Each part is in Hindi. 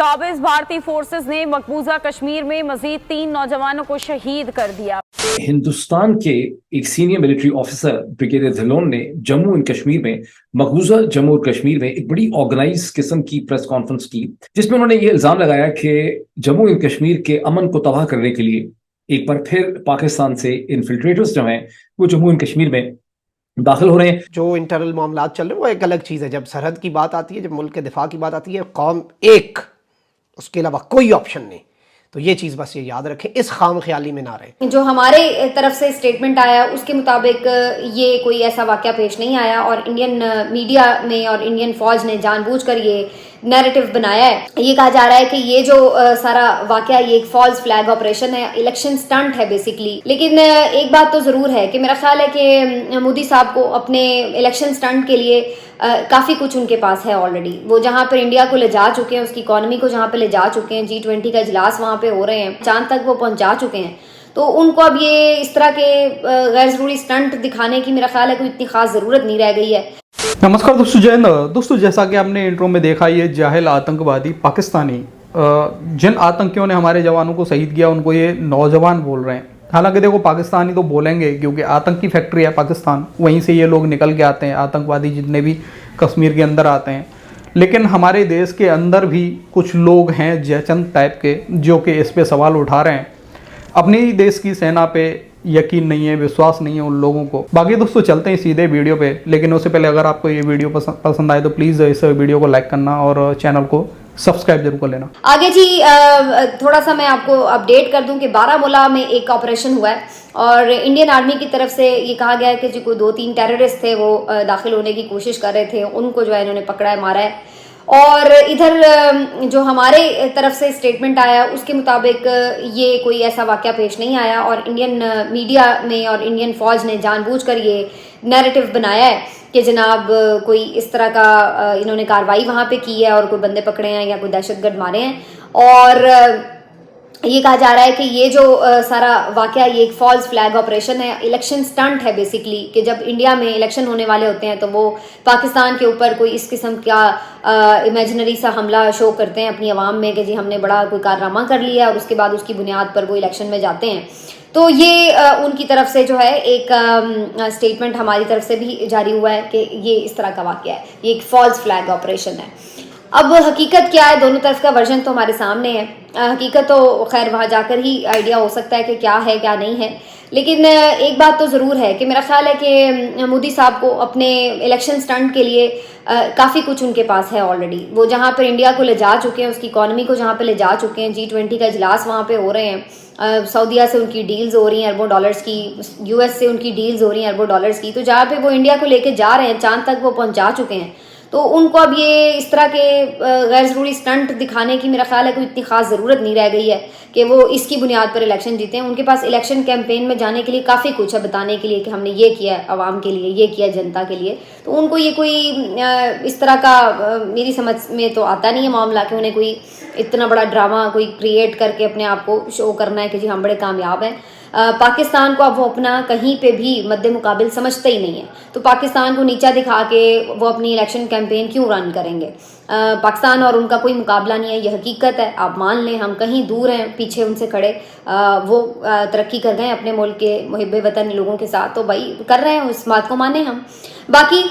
काबिज भारतीय फोर्सेस ने मकबूजा कश्मीर में मजीद 3 नौजवानों को शहीद कर दिया। हिंदुस्तान के एक सीनियर मिलिट्री ऑफिसर ब्रिगेडियर धिल्लोन ने जम्मू एंड कश्मीर में मकबूजा जम्मू और कश्मीर में एक बड़ी ऑर्गेनाइज किस्म की प्रेस कॉन्फ्रेंस की, जिसमें उन्होंने ये इल्जाम लगाया कि जम्मू एंड कश्मीर के अमन को तबाह करने के लिए एक बार फिर पाकिस्तान से इन्फिल्ट्रेटर्स जो हैं वो जम्मू एंड कश्मीर में दाखिल हो रहे हैं। जो इंटरनल मामला चल रहे हैं वो एक अलग चीज़ है। जब सरहद की बात आती है, जब मुल्क के दिफा की बात आती है, कौम एक, उसके अलावा कोई ऑप्शन नहीं। तो ये चीज़ बस ये याद रखें, इस खाम ख्याली में ना रहें। जो हमारे तरफ से स्टेटमेंट आया उसके मुताबिक ये कोई ऐसा वाक़या पेश नहीं आया और इंडियन मीडिया में और इंडियन फौज ने जानबूझकर ये नैरेटिव बनाया है। ये कहा जा रहा है कि ये जो सारा वाक़या ये एक फॉल्स फ्लैग ऑपरेशन है, इलेक्शन स्टंट है बेसिकली। लेकिन एक बात तो ज़रूर है कि मेरा ख्याल है कि मोदी साहब को अपने इलेक्शन स्टंट के लिए काफ़ी कुछ उनके पास है ऑलरेडी। वो जहाँ पर इंडिया को ले जा चुके हैं, उसकी इकॉनमी को जहाँ पे ले जा चुके हैं, G20 का इजलास वहाँ पे हो रहे हैं, चांद तक वो पहुँचा चुके हैं, तो उनको अब ये इस तरह के गैर ज़रूरी स्टंट दिखाने की मेरा ख्याल है कोई इतनी खास ज़रूरत नहीं रह गई है। नमस्कार दोस्तों, जय हिंद। दोस्तों, जैसा कि आपने इंट्रो में देखा, ये जाहिल आतंकवादी पाकिस्तानी जिन आतंकियों ने हमारे जवानों को शहीद किया उनको ये नौजवान बोल रहे हैं। हालांकि देखो, पाकिस्तानी तो बोलेंगे क्योंकि आतंकी फैक्ट्री है पाकिस्तान, वहीं से ये लोग निकल के आते हैं, आतंकवादी जितने भी कश्मीर के अंदर आते हैं। लेकिन हमारे देश के अंदर भी कुछ लोग हैं जयचंद टाइप के जो कि इस पे सवाल उठा रहे हैं। अपने ही देश की सेना पे यकीन नहीं है, विश्वास नहीं है उन लोगों को। बाकी दोस्तों चलते हैं सीधे वीडियो पे, लेकिन उससे पहले अगर आपको ये वीडियो पसंद आए तो प्लीज़ इस वीडियो को लाइक करना और चैनल को सब्सक्राइब जरूर कर लेना। आगे जी थोड़ा सा मैं आपको अपडेट कर दूं कि बारामूला में एक ऑपरेशन हुआ है और इंडियन आर्मी की तरफ से ये कहा गया है कि जो कोई 2-3 टेररिस्ट थे वो दाखिल होने की कोशिश कर रहे थे, उनको जो है इन्होंने पकड़ा है, मारा है। और इधर जो हमारे तरफ से स्टेटमेंट आया उसके मुताबिक ये कोई ऐसा वाक़या पेश नहीं आया और इंडियन मीडिया में और इंडियन फौज ने जानबूझकर ये नैरेटिव बनाया है कि जनाब कोई इस तरह का इन्होंने कार्रवाई वहाँ पे की है और कोई बंदे पकड़े हैं या कोई दहशतगर्द मारे हैं। और ये कहा जा रहा है कि ये जो सारा वाक़या ये एक फॉल्स फ्लैग ऑपरेशन है, इलेक्शन स्टंट है बेसिकली, कि जब इंडिया में इलेक्शन होने वाले होते हैं तो वो पाकिस्तान के ऊपर कोई इस किस्म का इमेजिनरी सा हमला शो करते हैं अपनी आवाम में कि जी हमने बड़ा कोई कारनामा कर लिया और उसके बाद उसकी बुनियाद पर वो इलेक्शन में जाते हैं। तो ये उनकी तरफ से जो है एक स्टेटमेंट हमारी तरफ से भी जारी हुआ है कि ये इस तरह का वाक़या है, ये एक फॉल्स फ्लैग ऑपरेशन है। अब हकीकत क्या है, दोनों तरफ का वर्जन तो हमारे सामने है। हकीकत तो खैर वहाँ जाकर ही आइडिया हो सकता है कि क्या है क्या नहीं है। लेकिन एक बात तो ज़रूर है कि मेरा ख्याल है कि मोदी साहब को अपने इलेक्शन स्टंट के लिए काफ़ी कुछ उनके पास है ऑलरेडी। वो जहाँ पर इंडिया को ले जा चुके हैं, उसकी इकॉनमी को जहाँ पर ले जा चुके हैं, G20 का इजलास वहाँ पे हो रहे हैं, सऊदीया से उनकी डील्स हो रही हैं अरबों डॉलर्स की, US से उनकी डील्स हो रही हैं अरबों डॉलर्स की। तो जहाँ पे वो इंडिया को लेके जा रहे हैं, चांद तक वो पहुँचा चुके हैं, तो उनको अब ये इस तरह के गैर ज़रूरी स्टंट दिखाने की मेरा ख्याल है कोई इतनी खास ज़रूरत नहीं रह गई है कि वो इसकी बुनियाद पर इलेक्शन जीते हैं। उनके पास इलेक्शन कैंपेन में जाने के लिए काफ़ी कुछ है बताने के लिए कि हमने ये किया आवाम के लिए, ये किया जनता के लिए। तो उनको ये कोई इस तरह का मेरी समझ में तो आता नहीं है मामला कि उन्हें कोई इतना बड़ा ड्रामा कोई क्रिएट करके अपने आप को शो करना है कि जी हम बड़े कामयाब हैं। पाकिस्तान को अब वो अपना कहीं पे भी मद्दे मुकाबिल समझते ही नहीं है, तो पाकिस्तान को नीचा दिखा के वो अपनी इलेक्शन कैंपेन क्यों रन करेंगे। पाकिस्तान और उनका कोई मुकाबला नहीं है, ये हकीकत है। आप मान लें हम कहीं दूर हैं पीछे उनसे खड़े, वो तरक्की कर गए अपने मुल्क के मुहिब्बे वतन लोगों के साथ, तो भाई कर रहे हैं, उस बात को माने हम। बाकी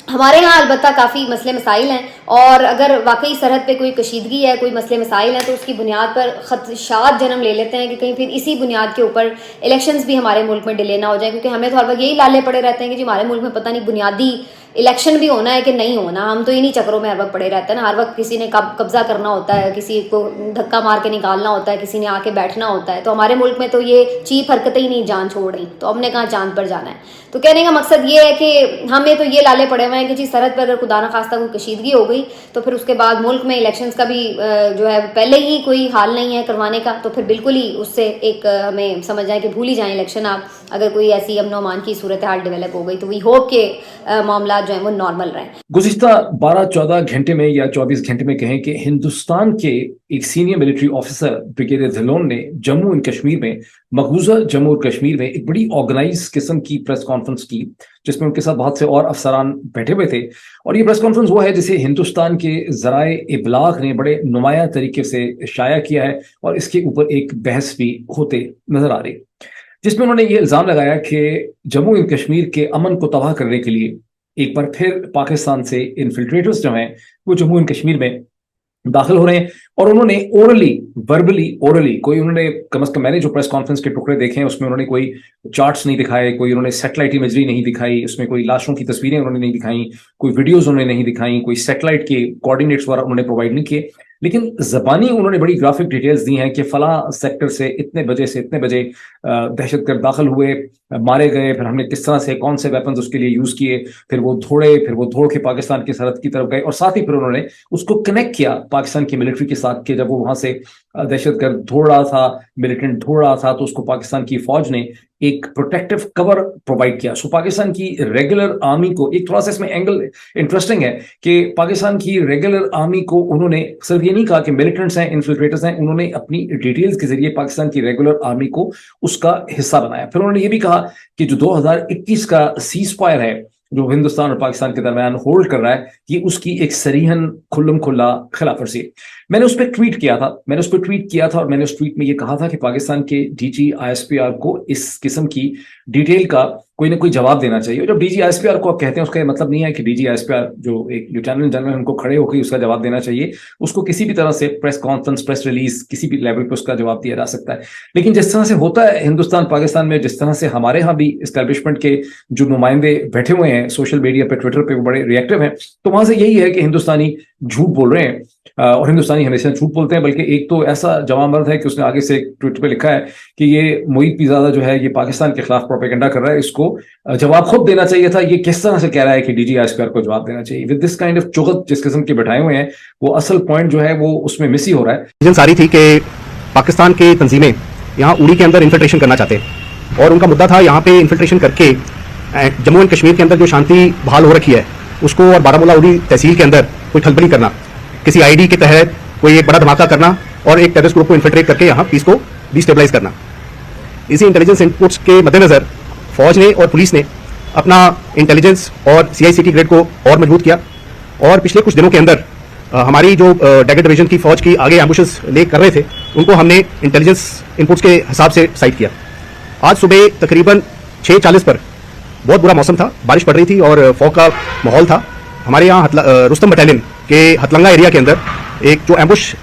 हमारे यहाँ अलबत्ता काफ़ी मसले मसाइल हैं और अगर वाकई सरहद पे कोई कशीदगी है, कोई मसले मसाइल हैं, तो उसकी बुनियाद पर ख़दशात जन्म ले लेते हैं कि कहीं फिर इसी बुनियाद के ऊपर इलेक्शंस भी हमारे मुल्क में डिले ना हो जाए। क्योंकि हमें तो हर वक्त यही लाले पड़े रहते हैं कि जी हमारे मुल्क में पता नहीं बुनियादी इलेक्शन भी होना है कि नहीं होना। हम तो इन्हीं चक्रों में हर वक्त पड़े रहते हैं ना। हर वक्त किसी ने कब्जा करना होता है, किसी को धक्का मार के निकालना होता है, किसी ने आके बैठना होता है। तो हमारे मुल्क में तो ये चीप हरकतें ही नहीं जान छोड़ रही, तो हमने कहाँ चांद पर जाना है। तो कहने का मकसद ये है कि हमें तो ये लाले पड़े हुए हैं कि जी सरहद पर अगर खुदा न खास्ता कोई कशीदगी हो गई तो फिर उसके बाद मुल्क में इलेक्शंस का भी जो है पहले ही कोई हाल नहीं है करवाने का, तो फिर बिल्कुल ही उससे एक हमें समझ जाए कि भूल ही जाएं इलेक्शन। आप अगर कोई ऐसी अमन अमान की सूरत हाल डेवलप हो गई तो वी होप के मामला हालात जो है वो नॉर्मल रहे। गुज़िश्ता 12-14 घंटे में या 24 घंटे में कहें कि हिंदुस्तान के एक सीनियर मिलिट्री ऑफिसर ब्रिगेडियर धिल्लोन ने जम्मू एंड कश्मीर में, मकबूजा जम्मू और कश्मीर में एक बड़ी ऑर्गेनाइज किस्म की प्रेस कॉन्फ्रेंस की, जिसमें उनके साथ बहुत से और अफसरान बैठे हुए थे। और ये प्रेस कॉन्फ्रेंस वो है जिसे हिंदुस्तान के ज़राए इबलाग ने बड़े नुमाया तरीके से शाया किया है और इसके ऊपर एक बहस भी होते नजर आ रही, जिसमें उन्होंने ये इल्जाम लगाया कि जम्मू एंड कश्मीर के अमन को तबाह करने के लिए एक बार फिर पाकिस्तान से इन्फिल्ट्रेटर्स जो हैं वो जम्मू एंड कश्मीर में दाखिल हो रहे हैं। और उन्होंने ओरली कोई, उन्होंने कम से कम मैंने जो प्रेस कॉन्फ्रेंस के टुकड़े देखे हैं उसमें उन्होंने कोई चार्ट्स नहीं दिखाए, कोई उन्होंने सैटेलाइट इमेजरी नहीं दिखाई, उसमें कोई लाशों की तस्वीरें उन्होंने नहीं दिखाई, कोई वीडियोज उन्होंने नहीं दिखाई, कोई सैटेलाइट के कोऑर्डिनेट्स वगैरह उन्होंने प्रोवाइड नहीं किए, लेकिन ज़बानी उन्होंने बड़ी ग्राफिक डिटेल्स दी हैं कि फला सेक्टर से इतने बजे दहशतगर्द दाखिल हुए, मारे गए, फिर हमने किस तरह से कौन से वेपन्स उसके लिए यूज किए, फिर वो दौड़ के पाकिस्तान की सरहद की तरफ गए। और साथ ही फिर उन्होंने उसको कनेक्ट किया पाकिस्तान की मिलिट्री के साथ कि जब वो वहां से दहशतगर्द दौड़ रहा था, मिलिटेंट दौड़ रहा था, तो उसको पाकिस्तान की फौज ने एक प्रोटेक्टिव कवर प्रोवाइड किया। सो पाकिस्तान की रेगुलर आर्मी को, एक थोड़ा सा इसमें एंगल इंटरेस्टिंग है कि पाकिस्तान की रेगुलर आर्मी को उन्होंने सिर्फ ये नहीं कहा कि मिलिटेंट्स हैं, इन्फिल्ट्रेटर्स हैं, उन्होंने अपनी डिटेल्स के जरिए पाकिस्तान की रेगुलर आर्मी को उसका हिस्सा बनाया। फिर उन्होंने ये भी कहा कि जो 2021 का सीज फायर है जो हिंदुस्तान और पाकिस्तान के दरमियान होल्ड कर रहा है, ये उसकी एक सरीहन खुल्लम खुल्ला खिलाफ वर्जी है। मैंने उस पर ट्वीट किया था और मैंने उस ट्वीट में ये कहा था कि पाकिस्तान के डीजी ISPR को इस किस्म की डिटेल का कोई ना कोई जवाब देना चाहिए। जब डीजी ISPR को आप कहते हैं उसका ये मतलब नहीं है कि डीजी ISPR जो एक लेफ्टिनेंट जनरल उनको खड़े होकर उसका जवाब देना चाहिए। उसको किसी भी तरह से प्रेस कॉन्फ्रेंस, प्रेस रिलीज, किसी भी लेवल पे उसका जवाब दिया जा सकता है। लेकिन जिस तरह से होता है हिंदुस्तान पाकिस्तान में, जिस तरह से हमारे यहाँ भी एस्टैब्लिशमेंट के जो नुमाइंदे बैठे हुए हैं सोशल मीडिया पे, ट्विटर पे, वो बड़े रिएक्टिव हैं, तो वहां से यही है कि हिंदुस्तानी झूठ बोल रहे हैं और हिंदुस्तानी हमेशा झूठ बोलते हैं। बल्कि एक तो ऐसा जवाब मर्द है कि उसने आगे से ट्विटर पे लिखा है कि ये मोईद पीरजादा जो है ये पाकिस्तान के खिलाफ प्रोपेगेंडा कर रहा है, इसको जवाब खुद देना चाहिए था। ये किस तरह से कह रहा है कि डीजी ISPR को जवाब देना चाहिए? विद दिस काइंड ऑफ चुगत जिस किस्म के बैठाए हुए हैं, वो असल पॉइंट जो है वो उसमें मिस ही हो रहा है। रीजन सारी थी कि पाकिस्तान की तंजीमें यहाँ उड़ी के अंदर इन्फिल्ट्रेशन करना चाहते हैं और उनका मुद्दा था यहाँ पे इन्फिल्ट्रेशन करके जम्मू एंड कश्मीर के अंदर जो शांति बहाल हो रखी है उसको और बारामूला उड़ी तहसील के अंदर कोई खलबली करना, किसी आईडी के तहत कोई एक बड़ा धमाका करना और एक टेररिस्ट ग्रुप को इन्फिल्ट्रेट करके यहाँ पीस को डिस्टेबलाइज करना। इसी इंटेलिजेंस इनपुट्स के मद्देनजर फौज ने और पुलिस ने अपना इंटेलिजेंस और CICT ग्रेड को और मजबूत किया और पिछले कुछ दिनों के अंदर हमारी जो डैगर डिवीजन की फौज की आगे एम्बुशेस ले कर रहे थे उनको हमने इंटेलिजेंस इनपुट्स के हिसाब से साइट किया। आज सुबह तकरीबन 6:40 पर बहुत बुरा मौसम था, बारिश पड़ रही थी और फॉग का माहौल था। हमारे यहाँ रुस्तम बटालियन के हथलंगा एरिया के अंदर एक जो एम्बुश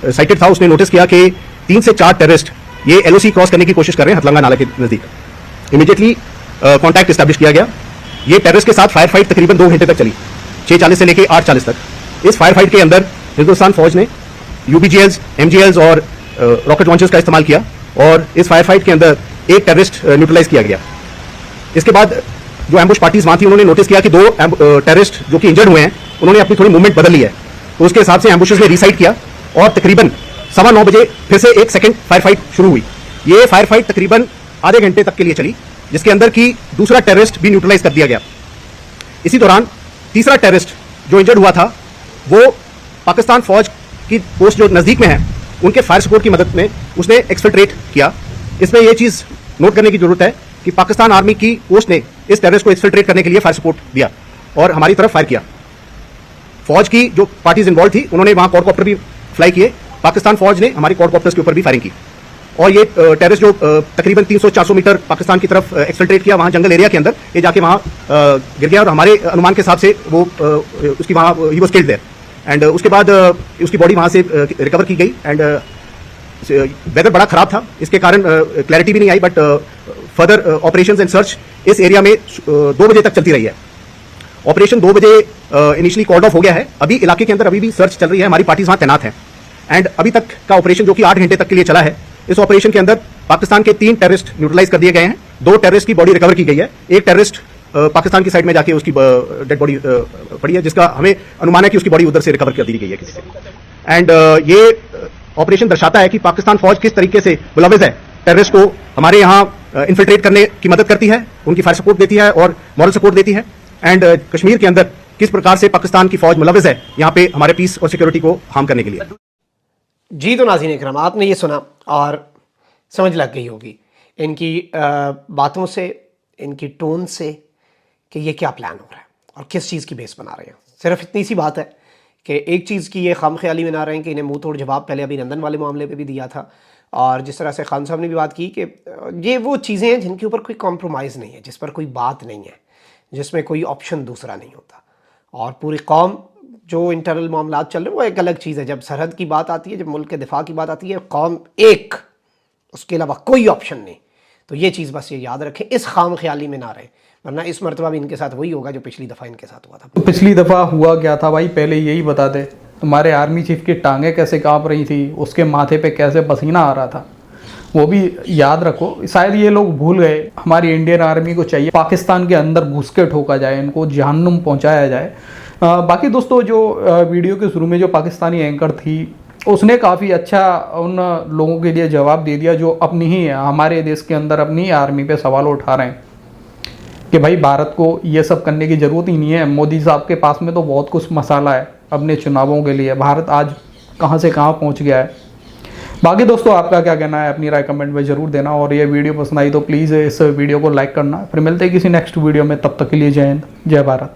साइटेड था, उसने नोटिस किया कि 3 से 4 टेररिस्ट ये LOC क्रॉस करने की कोशिश कर रहे हैं हथलंगा नाला के नजदीक। इमीडिएटली कॉन्टैक्ट एस्टैब्लिश किया गया। ये टेररिस्ट के साथ फायर फाइट तकरीबन 2 घंटे तक चली, 6:40 से लेकर 8:40 तक। इस फायर फाइट के अंदर हिंदुस्तान फौज ने UBGLs, MGLs और रॉकेट लॉन्चर्स का इस्तेमाल किया और इस फायर फाइट के अंदर एक टेररिस्ट न्यूट्रलाइज किया गया। इसके बाद जो एम्बुश पार्टीज वहां थी उन्होंने नोटिस किया कि 2 टेररिस्ट जो कि इंजर्ड हुए हैं उन्होंने अपनी थोड़ी मूवमेंट बदल ली है, तो उसके हिसाब से एम्बुशेस ने रीसाइट किया और तकरीबन 9:15 बजे फिर से एक सेकंड फायर फाइट शुरू हुई। ये फायर फाइट तकरीबन आधे घंटे तक के लिए चली, जिसके अंदर की दूसरा टेररिस्ट भी न्यूट्रलाइज कर दिया गया। इसी दौरान तीसरा टेररिस्ट जो इंजर्ड हुआ था वो पाकिस्तान फौज की पोस्ट जो नजदीक में है उनके फायर सपोर्ट की मदद में उसने एक्सफिल्ट्रेट किया। इसमें यह चीज नोट करने की जरूरत है कि पाकिस्तान आर्मी की पोस्ट ने इस टेररिस्ट को एक्सफिल्ट्रेट करने के लिए फायर सपोर्ट दिया और हमारी तरफ फायर किया। फौज की जो पार्टीज इन्वॉल्व थी उन्होंने वहां क्वाडकॉप्टर भी फ्लाई किए। पाकिस्तान फौज ने हमारी क्वाडकॉप्टर्स के ऊपर भी फायरिंग की और ये टेररिस्ट जो तकरीबन 300-400 मीटर पाकिस्तान की तरफ एक्सफिल्ट्रेट किया वहां जंगल एरिया के अंदर, ये जाके वहां गिर गया और हमारे अनुमान के हिसाब से वो उसकी वहां ही वाज किल्ड देयर एंड उसके बाद उसकी बॉडी वहां से रिकवर की गई एंड वेदर बड़ा खराब था, इसके कारण क्लैरिटी भी नहीं आई, but further operations and search इस एरिया में 2 बजे तक चलती रही है। ऑपरेशन 2 बजे इनिशियली कॉल्ड ऑफ हो गया है। अभी इलाके के अंदर अभी भी सर्च चल रही है, हमारी पार्टीज वहां तैनात हैं एंड अभी तक का ऑपरेशन जो कि 8 घंटे तक के लिए चला है, इस ऑपरेशन के अंदर पाकिस्तान के 3 टेररिस्ट न्यूट्रलाइज कर दिए गए हैं, 2 टेररिस्ट की बॉडी रिकवर की गई है, एक टेररिस्ट पाकिस्तान की साइड में जाके उसकी डेड बॉडी पड़ी है, जिसका हमें अनुमान है कि उसकी बॉडी उधर से रिकवर कर दी गई है किसी से। एंड ये ऑपरेशन दर्शाता है कि पाकिस्तान फौज किस तरीके से मुलविस है टेररिस्ट को हमारे यहाँ इन्फिल्ट्रेट करने की मदद करती है, उनकी फायर सपोर्ट देती है और मॉरल सपोर्ट देती है एंड कश्मीर के अंदर किस प्रकार से पाकिस्तान की फौज मुलविस है यहाँ पे हमारे पीस और सिक्योरिटी को हार्म करने के लिए। जी तो नाज़रीन इकराम, आपने ये सुना और समझ लग गई होगी इनकी बातों से, इनकी टोन से कि ये क्या प्लान हो रहा है और किस चीज़ की बेस बना रहे हैं। सिर्फ इतनी सी बात है कि एक चीज़ की ये खाम ख्याली में ना रहे हैं कि इन्हें मुंह तोड़ जवाब पहले अभिनंदन वाले मामले पे भी दिया था, और जिस तरह से खान साहब ने भी बात की कि ये वो चीज़ें हैं जिनके ऊपर कोई कॉम्प्रोमाइज़ नहीं है, जिस पर कोई बात नहीं है, जिसमें कोई ऑप्शन दूसरा नहीं होता। और पूरी कौम जो इंटरनल मामला चल रहे हैं वो एक अलग चीज़ है। जब सरहद की बात आती है, जब मुल्क के दिफा की बात आती है, कौम एक, उसके अलावा कोई ऑप्शन नहीं। तो ये चीज़ बस ये याद रखें, इस खाम ख्याली में ना रहें, वरना इस मरतबा भी इनके साथ वही होगा जो पिछली दफ़ा इनके साथ हुआ था। पिछली दफ़ा हुआ क्या था भाई, पहले यही बता दे। तुम्हारे आर्मी चीफ की टांगें कैसे काँप रही थी, उसके माथे पे कैसे पसीना आ रहा था, वो भी याद रखो। शायद ये लोग भूल गए। हमारी इंडियन आर्मी को चाहिए पाकिस्तान के अंदर घुस के ठोका जाए, इनको जहन्नुम पहुंचाया जाए। बाकी दोस्तों, जो वीडियो के शुरू में जो पाकिस्तानी एंकर थी, उसने काफ़ी अच्छा उन लोगों के लिए जवाब दे दिया जो अपनी ही हमारे देश के अंदर अपनी आर्मी पे सवाल उठा रहे हैं कि भाई भारत को ये सब करने की ज़रूरत ही नहीं है। मोदी साहब के पास में तो बहुत कुछ मसाला है अपने चुनावों के लिए। भारत आज कहाँ से कहाँ पहुँच गया है। बाकी दोस्तों, आपका क्या कहना है, अपनी राय कमेंट में ज़रूर देना, और ये वीडियो पसंद आई तो प्लीज़ इस वीडियो को लाइक करना। फिर मिलते हैं किसी नेक्स्ट वीडियो में, तब तक के लिए जय हिंद, जय भारत।